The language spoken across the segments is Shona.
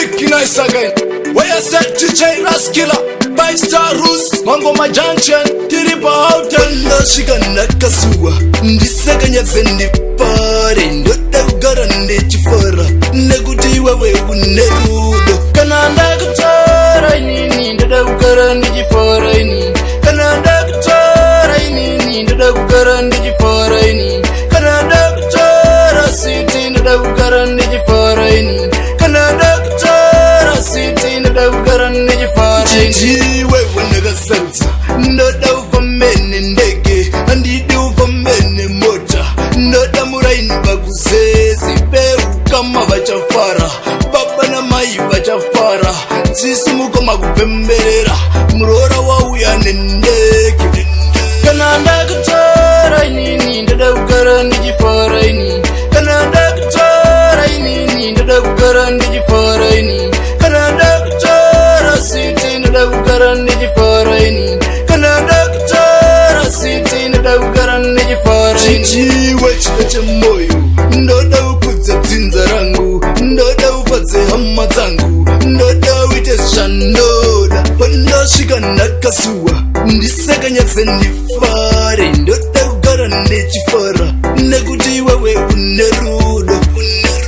Big nice again. Where you set to J Raskilla 5-star Rus Mangoma Junction Tiripa Hotel Nashika Nakasuwa Ndisaka Nyatsendi Pare Ndoda Ugara Ndechifara Nekuti wewe unerudo Kananda kutora inini Ndoda Ugara Ndechifara ini Kananda kutora inini Ndoda Ugara Ndechifara ini Kananda kutora city Ndoda Ugara Ndechifara ini Kananda kutora city Ndoda Ugara Ndechifara ini Jiwe wanega salsa Ndoda ufamene ndege Andidi ufamene moja Ndoda muraini bagusezi Peu kama bachafara Baba na mai bachafara Sisi mukoma kupemberera Murora wa uyane ndege Kananda kutora inini Ndoda Ugara Ndechifara ini Kananda kutora inini Ndoda Ugara Ndechifara ini Kananda kutora city Ndoda Ugara Ndechifara ini Kananda kutora city Ndoda Ugara Ndechifara ini Chichiwe chikache moyo Ndoda ukudze dzinza rangu Ndoda upadze hama dzangu Ndoda uite zvandoda Pandasvika ndakasuwa Ndisaka nyatse ndifare Ndoda kugara ndechifara Nekuti wewe unerudo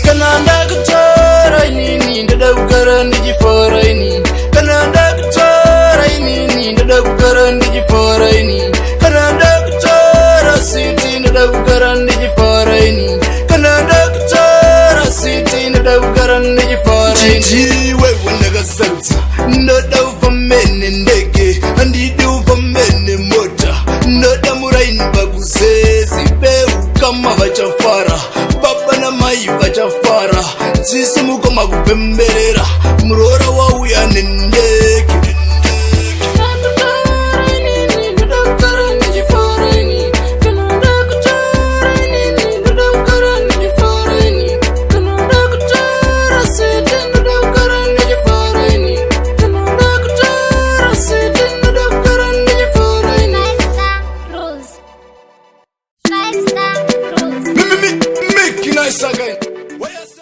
Kana ndakutora inini Ndoda kugara ndechifara ini Kana ndakutora inini Ndoda kugara ndechifara ini Kana ndakutora city Ndoda kugara ndechifara ini Kana ndakutora city Ndoda kugara ndechifara ini Chichiwe wanega salsa Ndoda ufamene ndege Andidi ufamene mota Ndoda muraini bagusezi Peu kama bachafara Baba na mai bachafara Sisi mukoma kupemberera Murora wa uyane ndege